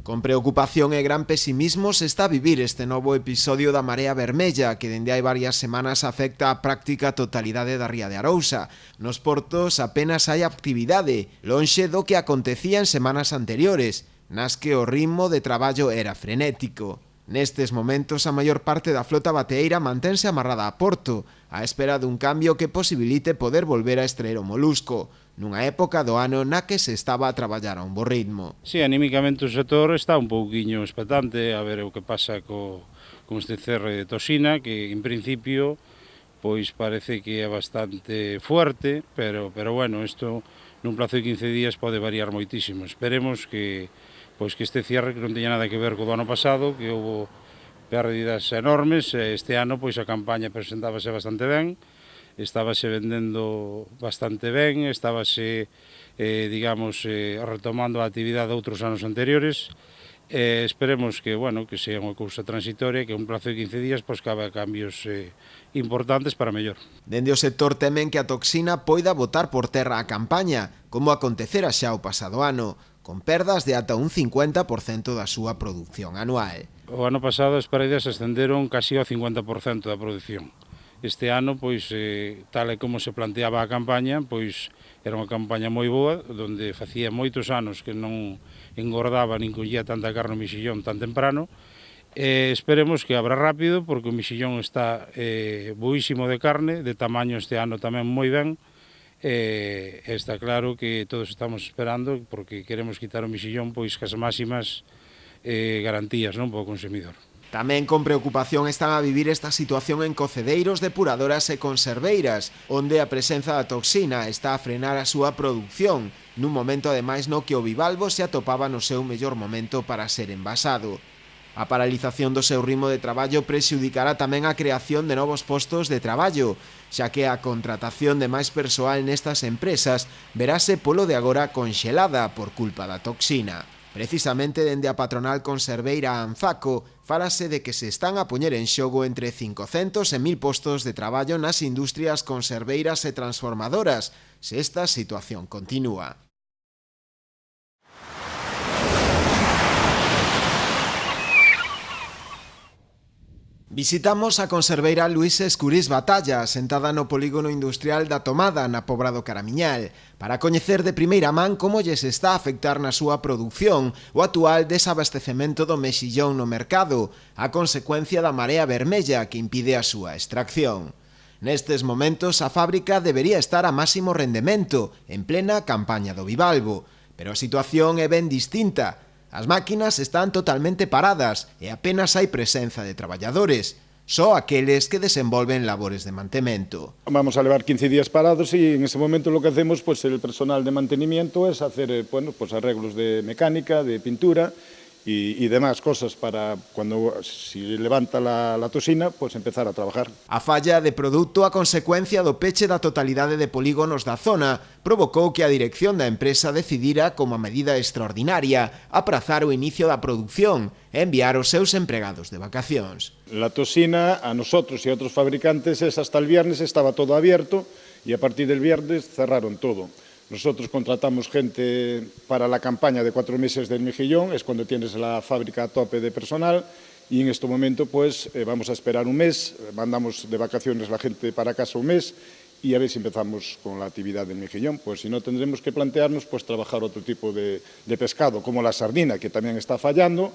Con preocupación e gran pesimismo se está a vivir este novo episodio da Marea Vermella que dende hai varias semanas afecta a práctica totalidade da ría de Arousa. Nos portos apenas hai actividade, lonxe do que acontecía en semanas anteriores, nas que o ritmo de traballo era frenético. Nestes momentos a maior parte da flota bateeira mantense amarrada a Porto, á espera dun cambio que posibilite poder volver a extraer o molusco, nunha época do ano na que se estaba a traballar a un bo ritmo. Sí, anímicamente o sector está un pouquiño expectante a ver o que pasa con este cerre de toxina, que en principio pois parece que é bastante fuerte, pero bueno, isto nun plazo de 15 días pode variar moitísimo. Esperemos que este cierre que non teña nada que ver co do ano pasado, que houve pérdidas enormes, este ano pois a campaña presentábase bastante ben, estábase vendendo bastante ben, estábase, retomando a actividade de outros anos anteriores. Esperemos que, que sea unha cousa transitoria, que un plazo de 15 días pois cabe cambios importantes para mellor. Dende o sector temen que a toxina poida botar por terra a campaña, como acontecera xa o pasado ano, con perdas de ata un 50% da súa produción anual. O ano pasado as pérdidas ascenderon casi ao 50% da produción. Este ano, pois, tal e como se planteaba a campaña, pois era unha campaña moi boa, onde facía moitos anos que non engordaba nin collía tanta carne o mexillón tan temprano. Esperemos que abra rápido, porque o mexillón está boísimo de carne, de tamaño este ano tamén moi ben. Está claro que todos estamos esperando, porque queremos quitar o mexillón pois cas máximas garantías, non, para o consumidor. Tamén con preocupación están a vivir esta situación en cocedeiros, depuradoras e conserveiras, onde a presenza da toxina está a frenar a súa produción, nun momento ademais no que o bivalvo se atopaba no seu mellor momento para ser envasado. A paralización do seu ritmo de traballo prexudicará tamén a creación de novos postos de traballo, xa que a contratación de máis persoal nestas empresas verase polo de agora conxelada por culpa da toxina. Precisamente dende a patronal conserveira Anfaco, fálase de que se están a poñer en xogo entre 500 e 1000 postos de traballo nas industrias conserveiras e transformadoras, se esta situación continúa. Visitamos a conserveira Luís Escurís Batalla, sentada no polígono industrial da Tomada, na Pobra do Caramiñal, para coñecer de primeira man como lles está a afectar na súa produción o actual desabastecemento do mexillón no mercado, a consecuencia da marea vermella que impide a súa extracción. Nestes momentos a fábrica debería estar a máximo rendemento, en plena campaña do bivalvo, pero a situación é ben distinta. As máquinas están totalmente paradas e apenas hai presenza de traballadores, só aqueles que desenvolven labores de mantemento. Vamos a levar 15 días parados e en ese momento lo que hacemos, el personal de mantenimiento es hacer arreglos de mecánica, de pintura y demás cosas para cuando si levanta la toxina, empezar a trabajar. A falla de produto a consecuencia do peche da totalidade de polígonos da zona provocou que a dirección da empresa decidira, como a medida extraordinaria, aprazar o inicio da produción e enviar os seus empregados de vacacións. La toxina, a nosotros y a otros fabricantes, hasta el viernes estaba todo abierto y a partir del viernes cerraron todo. Nosotros contratamos gente para la campaña de 4 meses del mejillón, es cuando tienes la fábrica a tope de personal y en este momento vamos a esperar un mes, mandamos de vacaciones la gente para casa un mes y a ver si empezamos con la actividad del mejillón. Si no tendremos que plantearnos trabajar otro tipo de pescado, como la sardina, que también está fallando,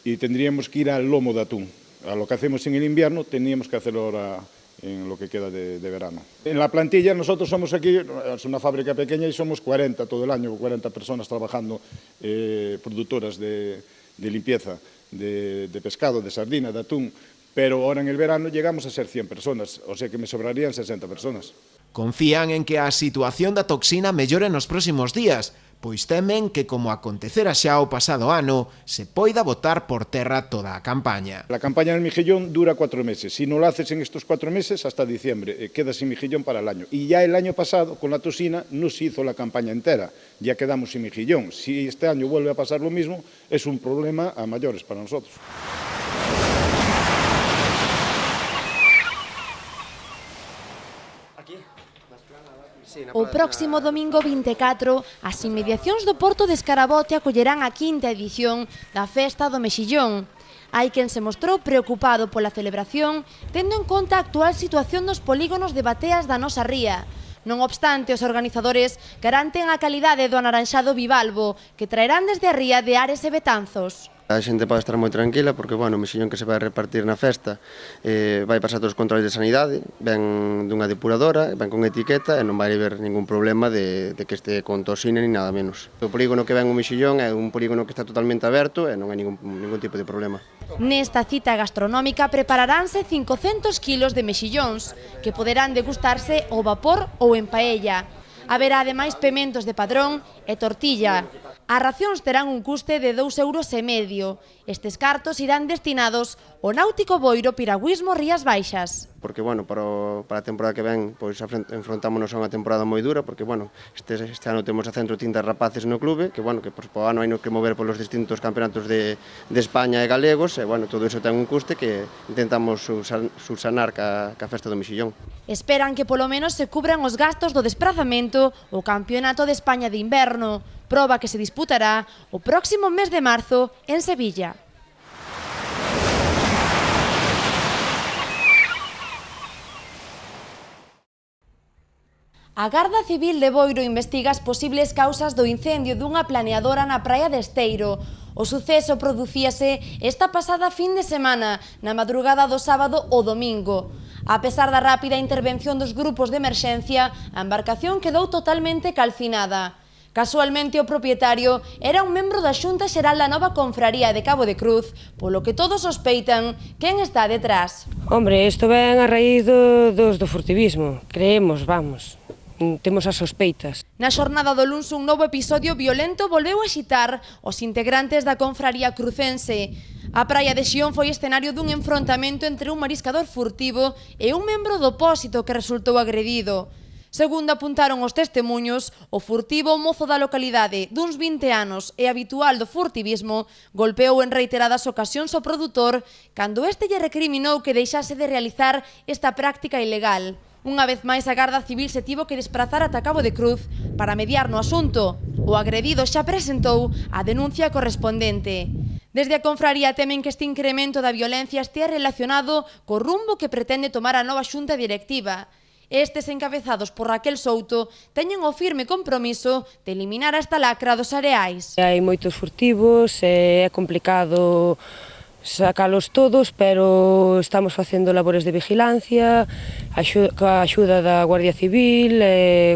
y tendríamos que ir al lomo de atún. A lo que hacemos en el invierno teníamos que hacerlo ahora en lo que queda de verano. En la plantilla nosotros somos aquí, es una fábrica pequeña y somos 40 todo el año, 40 personas trabajando, productoras de limpieza, de pescado, de sardina, de atún, pero ahora en el verano llegamos a ser 100 personas, o sea que me sobrarían 60 personas. Confían en que a situación da toxina mellore nos próximos días, pois temen que, como acontecera xa o pasado ano, se poida botar por terra toda a campaña. La campaña del mejillón dura 4 meses. Si no lo haces en estos 4 meses, hasta diciembre, quedas sin mejillón para el año. Y ya el año pasado, con la toxina, no se hizo la campaña entera. Ya quedamos sin mejillón. Si este año vuelve a pasar lo mismo, es un problema a mayores para nosotros. O próximo domingo 24, as inmediacións do Porto de Escarabote acollerán a quinta edición da Festa do Mexillón. Hai quen se mostrou preocupado pola celebración, tendo en conta a actual situación dos polígonos de bateas da nosa ría. Non obstante, os organizadores garanten a calidade do anaranxado bivalvo, que traerán desde a ría de Ares e Betanzos. A xente pode estar moi tranquila porque, bueno, o mexillón que se vai repartir na festa vai pasar todos os controles de sanidade, ven dunha depuradora, ven con etiqueta e non vai haber ningún problema de que este con toxina ni nada menos. O polígono que ven o mexillón é un polígono que está totalmente aberto e non hai ningún tipo de problema. Nesta cita gastronómica prepararánse 500 kilos de mexillóns que poderán degustarse ao vapor ou en paella. Haberá ademais pementos de padrón e tortilla. As racións terán un custe de 2,5 euros. Estes cartos irán destinados ao náutico boiro Piragüismo Rías Baixas. Porque, bueno, para a temporada que ven, pois enfrontámonos a unha temporada moi dura, porque, bueno, este ano temos a 130 rapaces no clube, que, bueno, que por ano hai que mover polos distintos campeonatos de España e galegos, e, bueno, todo iso ten un custe que intentamos subsanar ca festa do mexillón. Esperan que polo menos se cubran os gastos do desprazamento ao Campeonato de España de Inverno, proba que se disputará o próximo mes de marzo en Sevilla. A Garda Civil de Boiro investiga as posibles causas do incendio dunha planeadora na praia de Esteiro. O suceso producíase esta pasada fin de semana, na madrugada do sábado ao domingo. A pesar da rápida intervención dos grupos de emerxencia, a embarcación quedou totalmente calcinada. Casualmente o propietario era un membro da Xunta Xeral da Nova Confraría de Cabo de Cruz, polo que todos sospeitan quen está detrás. Hombre, isto ven a raíz do furtivismo, creemos, vamos. Temos as sospeitas. Na xornada do luns un novo episodio violento volveu a xitar os integrantes da confraría crucense. A praia de Xión foi escenario dun enfrontamento entre un mariscador furtivo e un membro do pósito que resultou agredido. Segundo apuntaron os testemunhos, o furtivo mozo da localidade duns 20 anos e habitual do furtivismo golpeou en reiteradas ocasións o produtor cando este lle recriminou que deixase de realizar esta práctica ilegal. Unha vez máis a Garda Civil se tivo que desprazar ata Cabo de Cruz para mediar no asunto. O agredido xa presentou a denuncia correspondente. Desde a confraría temen que este incremento da violencia estea relacionado co rumbo que pretende tomar a nova xunta directiva. Estes, encabezados por Raquel Souto, teñen o firme compromiso de eliminar esta lacra dos areais. Hai moitos furtivos, é complicado sacalos todos, pero estamos facendo labores de vigilancia, coa axuda da Guardia Civil,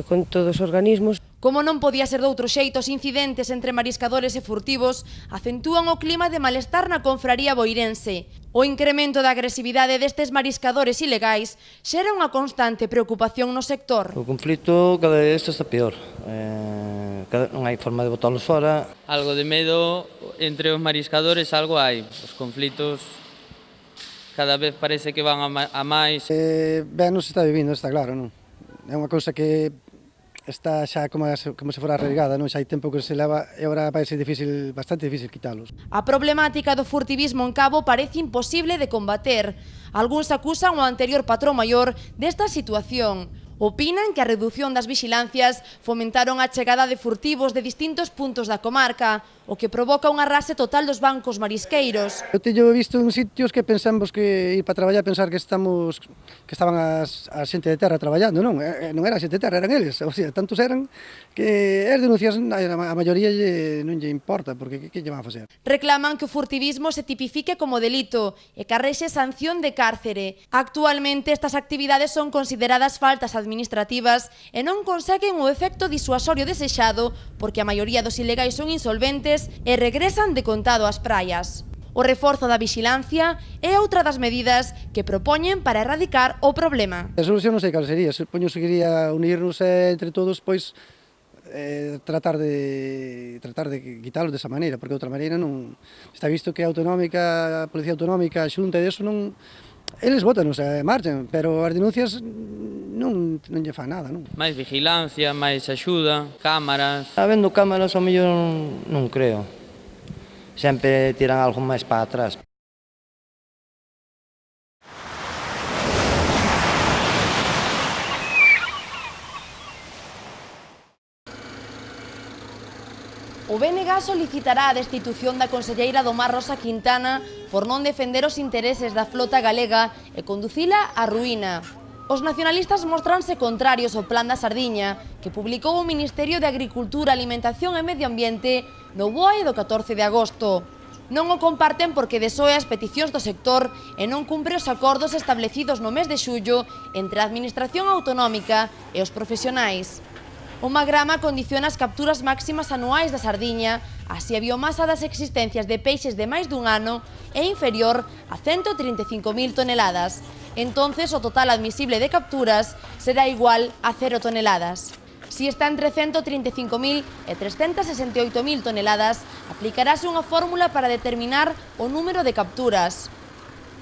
con todos os organismos. Como non podía ser doutro xeito, os incidentes entre mariscadores e furtivos acentúan o clima de malestar na confraría boirense. O incremento da agresividade destes mariscadores ilegais xera unha constante preocupación no sector. O conflito cada vez está peor. Non hai forma de botalos fora. Algo de medo entre os mariscadores, algo hai. Os conflitos cada vez parece que van a máis. Ben, non se está vivindo, está claro, non? É unha cousa que está xa como se fora arraigada, non? Xa hai tempo que se leva e agora vai ser difícil, bastante difícil quitalos. A problemática do furtivismo en Cabo parece imposible de combater. Algúns acusan o anterior patrón maior desta situación. Opinan que a reducción das vixilancias fomentaron a chegada de furtivos de distintos puntos da comarca, o que provoca un arrase total dos bancos marisqueiros. Eu teño visto en sitios que pensamos que ir para traballar pensar que estaban a xente de terra traballando, non? Non era a xente de terra, eran eles, o sea, tantos eran que as denuncias a maioría non lle importa, porque que lle van a facer? Reclaman que o furtivismo se tipifique como delito e que arrexe sanción de cárcere. Actualmente estas actividades son consideradas faltas administrativas e non conseguen o efecto disuasorio desexado porque a maioría dos ilegais son insolventes e regresan de contado ás praias. O reforzo da vixilancia é outra das medidas que propoñen para erradicar o problema. A solución non sei cal sería, supoño que sería unirnos entre todos, pois tratar de quitalos desa maneira, porque de outra maneira non está visto que a autonómica, a Policía Autonómica, a Xunta e deso non eles votanos e marchan, pero as denuncias non lle fan nada, non? Máis vigilancia, máis axuda, cámaras. Habendo cámaras, ao mellor non creo. Sempre tiran algo máis para atrás. O BNG solicitará a destitución da conselleira do Mar Rosa Quintana por non defender os intereses da flota galega e conducila á ruína. Os nacionalistas mostranse contrarios ao Plan da Sardiña, que publicou o Ministerio de Agricultura, Alimentación e Medio Ambiente no BOE do 14 de agosto. Non o comparten porque desoe as peticións do sector e non cumpre os acordos establecidos no mes de xullo entre a Administración Autonómica e os profesionais. O Magrama condiciona as capturas máximas anuais da sardiña, así a biomasa das existencias de peixes de máis dun ano é inferior a 135.000 toneladas. Entonces, o total admisible de capturas será igual a 0 toneladas. Si está entre 135.000 e 368.000 toneladas, aplicarase unha fórmula para determinar o número de capturas.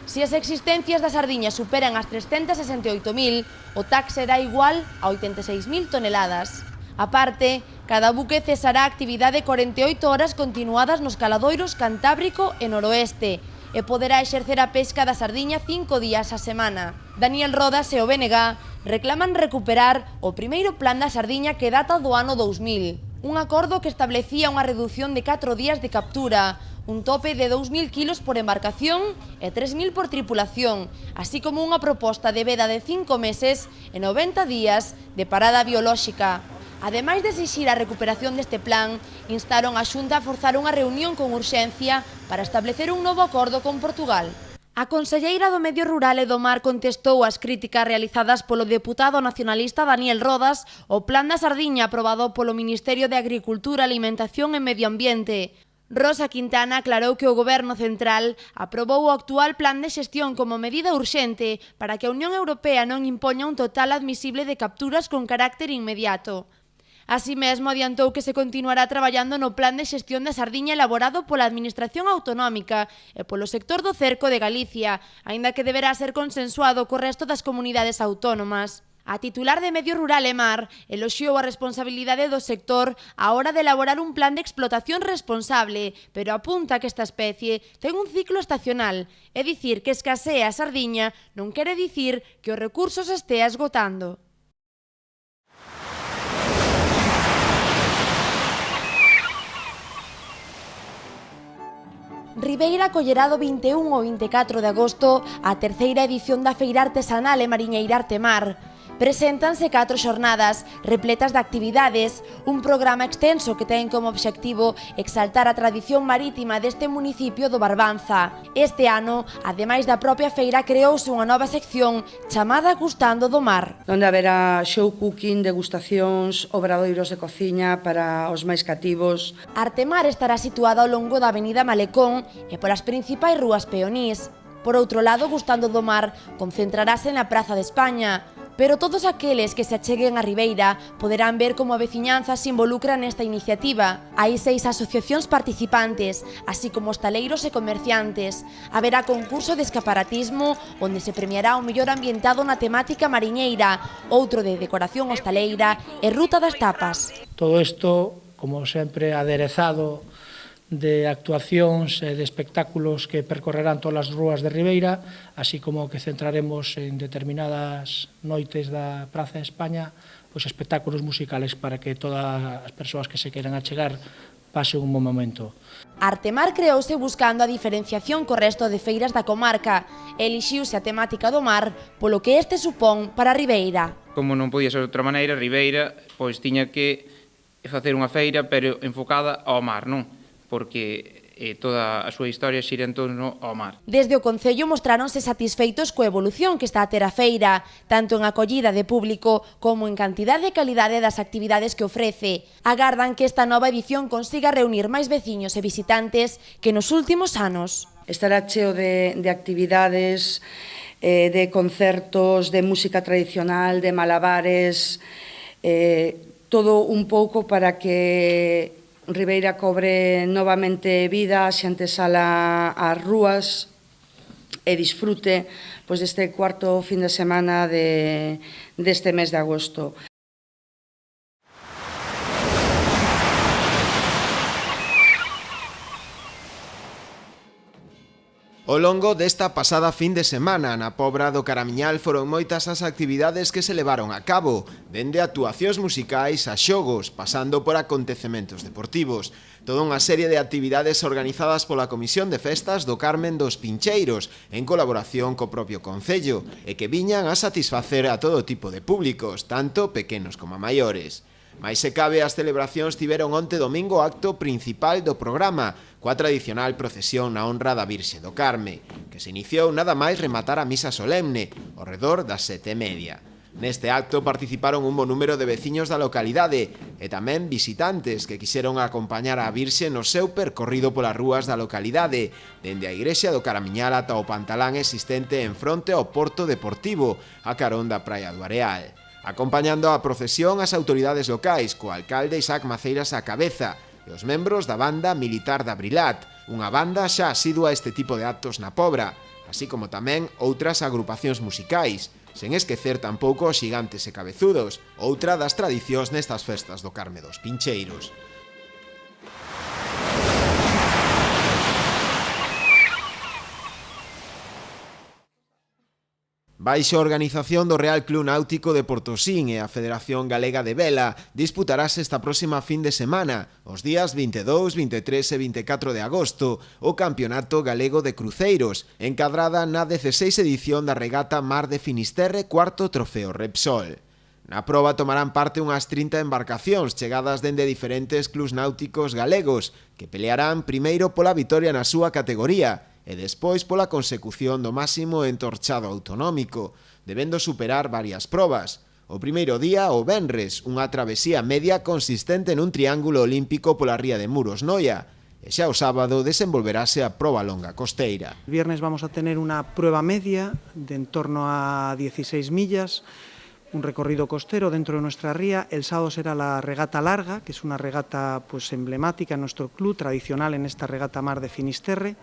Si as existencias da sardiña superan as 368.000, o TAC será igual a 86.000 toneladas. A parte, cada buque cesará a actividade 48 horas continuadas nos caladoiros Cantábrico e Noroeste e poderá exercer a pesca da sardiña 5 días a semana. Daniel Rodas e o BNG reclaman recuperar o primeiro plan da sardiña que data do ano 2000, un acordo que establecía unha reducción de 4 días de captura, un tope de 2.000 kilos por embarcación e 3.000 por tripulación, así como unha proposta de veda de 5 meses e 90 días de parada biolóxica. Ademais de exixir a recuperación deste plan, instaron a Xunta a forzar unha reunión con urxencia para establecer un novo acordo con Portugal. A conselleira do Medio Rural e do Mar contestou ás críticas realizadas polo deputado nacionalista Daniel Rodas ao plan da sardiña aprobado polo Ministerio de Agricultura, Alimentación e Medio Ambiente. Rosa Quintana aclarou que o Goberno Central aprobou o actual plan de xestión como medida urxente para que a Unión Europea non impoña un total admisible de capturas con carácter inmediato. Así mesmo adiantou que se continuará traballando no plan de xestión da sardiña elaborado pola Administración Autonómica e polo sector do cerco de Galicia, aínda que deberá ser consensuado co resto das comunidades autónomas. A titular de Medio Rural e Mar eloxiou a responsabilidade do sector á hora de elaborar un plan de explotación responsable, pero apunta que esta especie ten un ciclo estacional, é dicir que escasea a sardiña non quere dicir que os recursos estea esgotando. Ribeira acollerá do 21 ao 24 de agosto a terceira edición da Feira Artesanal e Mariñeira Artemar. Preséntanse 4 xornadas repletas de actividades, un programa extenso que ten como obxectivo exaltar a tradición marítima deste municipio do Barbanza. Este ano, ademais da propia feira, creouse unha nova sección chamada Gustando do Mar, onde haberá show cooking, degustacións, obradoiros de cociña para os máis cativos. Artemar estará situada ao longo da avenida Malecón e polas principais rúas peonís. Por outro lado, Gustando do Mar concentrarase na Praza de España, pero todos aqueles que se acheguen a Ribeira poderán ver como a veciñanza se involucra nesta iniciativa. Hai 6 asociacións participantes, así como hostaleiros e comerciantes. Haberá concurso de escaparatismo, onde se premiará o mellor ambientado na temática mariñeira, outro de decoración hostaleira e ruta das tapas. Todo isto, como sempre, aderezado de actuacións e de espectáculos que percorrerán todas as rúas de Ribeira, así como que centraremos en determinadas noites da Praza de España pois espectáculos musicales para que todas as persoas que se queiran achegar pasen un bom momento. Artemar creouse buscando a diferenciación co resto de feiras da comarca e elixiuse a temática do mar polo que este supón para Ribeira. Como non podía ser de outra maneira, Ribeira pois tiña que facer unha feira pero enfocada ao mar, non? Porque toda a súa historia xira en torno ao mar. Desde o Concello mostráronse satisfeitos coa evolución que está a ter a feira, tanto en acollida de público como en cantidade e calidade das actividades que ofrece. Agardan que esta nova edición consiga reunir máis veciños e visitantes que nos últimos anos. Estará cheo de actividades, de concertos, de música tradicional, de malabares, todo un pouco para que Ribeira cobre novamente vida, a xente sala ás rúas e disfrute pois deste cuarto fin de semana deste mes de agosto. Ao longo desta pasada fin de semana, na Pobra do Caramiñal foron moitas as actividades que se levaron a cabo, dende actuacións musicais a xogos, pasando por acontecementos deportivos. Toda unha serie de actividades organizadas pola Comisión de Festas do Carmen dos Pincheiros, en colaboración co propio Concello, e que viñan a satisfacer a todo tipo de públicos, tanto pequenos como maiores. Mais se cabe, as celebracións tiveron onte domingo o acto principal do programa, coa tradicional procesión na honra da Virxe do Carme, que se iniciou nada máis rematar a misa solemne, ao redor das 7:30. Neste acto participaron un bo número de veciños da localidade e tamén visitantes que quixeron acompañar a Virxe no seu percorrido polas rúas da localidade, dende a igrexa do Caramiñal ata o pantalán existente en fronte ao Porto Deportivo, a carón da Praia do Areal. Acompañando a procesión as autoridades locais, co alcalde Isaac Maceiras á cabeza, e os membros da banda militar da Brilat, unha banda xa asidua a este tipo de actos na Pobra, así como tamén outras agrupacións musicais, sen esquecer tampouco os Xigantes e Cabezudos, outra das tradicións nestas festas do Carme dos Pincheiros. Baixo a organización do Real Club Náutico de Portosín e a Federación Galega de Vela, disputarase esta próxima fin de semana, os días 22, 23 e 24 de agosto, o Campeonato Galego de Cruceiros, encadrada na 16 edición da regata Mar de Finisterre, cuarto trofeo Repsol. Na proba tomarán parte unhas 30 embarcacións chegadas dende diferentes clubs náuticos galegos, que pelearán primeiro pola vitoria na súa categoría, e despois pola consecución do máximo entorchado autonómico, debendo superar varias probas. O primeiro día, o venres, unha travesía media consistente nun triángulo olímpico pola ría de Muros, Noia, e xa o sábado desenvolverase a proba longa costeira. El viernes vamos a tener una prueba media de en torno a 16 millas, un recorrido costero dentro de nuestra ría. El sábado será la regata larga, que es una regata pues emblemática en nuestro club, tradicional en esta regata Mar de Finisterre,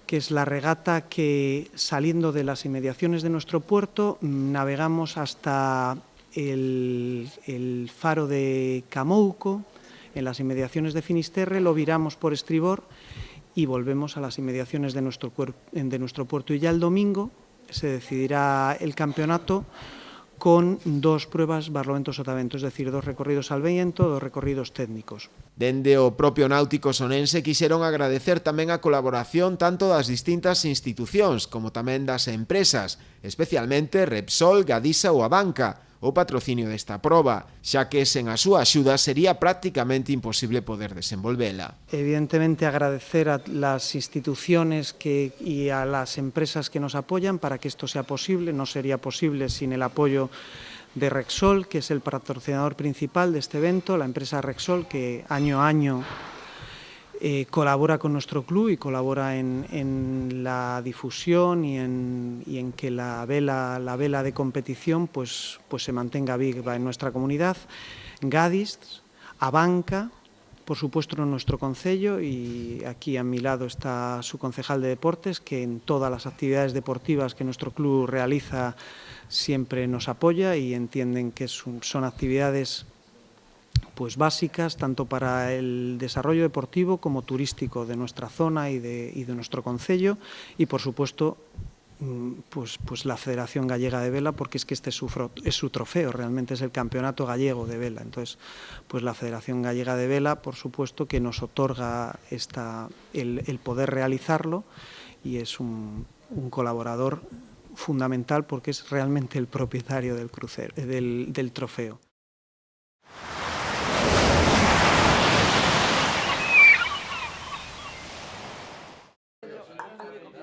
que es la regata que, saliendo de las inmediaciones de nuestro puerto, navegamos hasta el faro de Camouco, en las inmediaciones de Finisterre, lo viramos por estribor y volvemos a las inmediaciones de nuestro puerto. Y ya el domingo se decidirá el campeonato con dos pruebas barlovento sotavento, es decir, dos recorridos al viento, dos recorridos técnicos. Dende o propio Náutico Sonense quixeron agradecer tamén a colaboración tanto das distintas institucións como tamén das empresas, especialmente Repsol, Gadisa ou Abanca, o patrocinio desta proba, xa que sen a súa axuda sería prácticamente imposible poder desenvolvela. Evidentemente agradecer a las instituciones y a las empresas que nos apoyan para que esto sea posible. No sería posible sin el apoyo de Rexol, que es el patrocinador principal de este evento, la empresa Rexol, que año a año colabora con nuestro club y colabora en la difusión y en que la vela de competición pues se mantenga viva en nuestra comunidad. Gadis, Abanca, por supuesto en nuestro concello, y aquí a mi lado está su concejal de deportes, que en todas las actividades deportivas que nuestro club realiza siempre nos apoya y entienden que son actividades pues básicas tanto para el desarrollo deportivo como turístico de nuestra zona y de nuestro concello, y por supuesto pues la Federación Gallega de Vela, porque es que este es su trofeo, realmente es el Campeonato Gallego de Vela. Entonces pues la Federación Gallega de Vela, por supuesto, que nos otorga el poder realizarlo, y es un colaborador fundamental porque es realmente el propietario del crucero, del trofeo.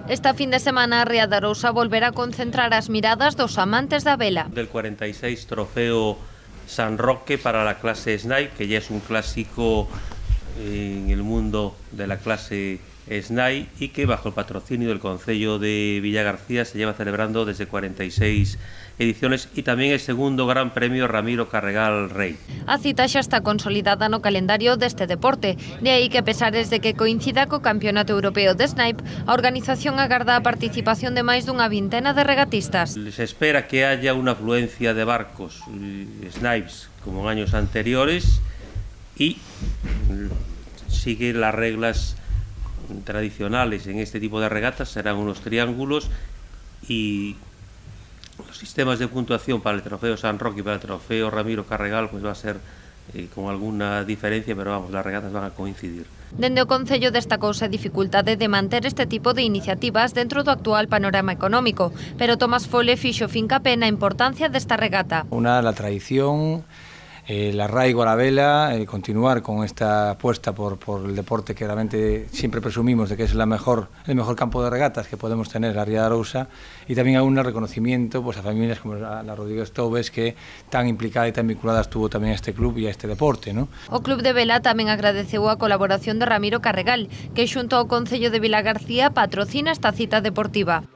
Esta fin de semana a Ría de Arousa volverá a concentrar as miradas dos amantes da vela. Del 46 trofeo San Roque para la clase Snipe, que ya es un clásico en el mundo de la clase Snipe y que bajo el patrocinio del Concello de Villagarcía se lleva celebrando desde 46 ediciones, y tamén el segundo Gran Premio Ramiro Carregal Rey. A cita xa está consolidada no calendario deste deporte, de aí que a pesares de que coincida co Campeonato Europeo de Snipe, a organización agarda a participación de máis dunha vintena de regatistas. Se espera que haya una afluencia de barcos Snipes como en años anteriores y sigue las reglas tradicionales en este tipo de regatas serán unos triángulos, y los sistemas de puntuación para el trofeo San Roque y para el trofeo Ramiro Carregal pues va a ser con alguna diferencia, pero vamos, las regatas van a coincidir. Dende o Concello destacouse a dificultade de manter este tipo de iniciativas dentro do actual panorama económico, pero Tomás Fole fixo fincapé na importancia desta regata. Una, la tradición, el arraigo a la vela, continuar con esta apuesta por el deporte que realmente siempre presumimos de que es el mejor campo de regatas que podemos tener, la Ría de Arousa, y también a un reconocimiento pues, a familias como la Rodríguez Toves, que tan implicada y tan vinculada estuvo también a este club y a este deporte, ¿no? O Club de Vela tamén agradeceu a colaboración de Ramiro Carregal, que xunto ao Concello de Vilagarcía patrocina esta cita deportiva.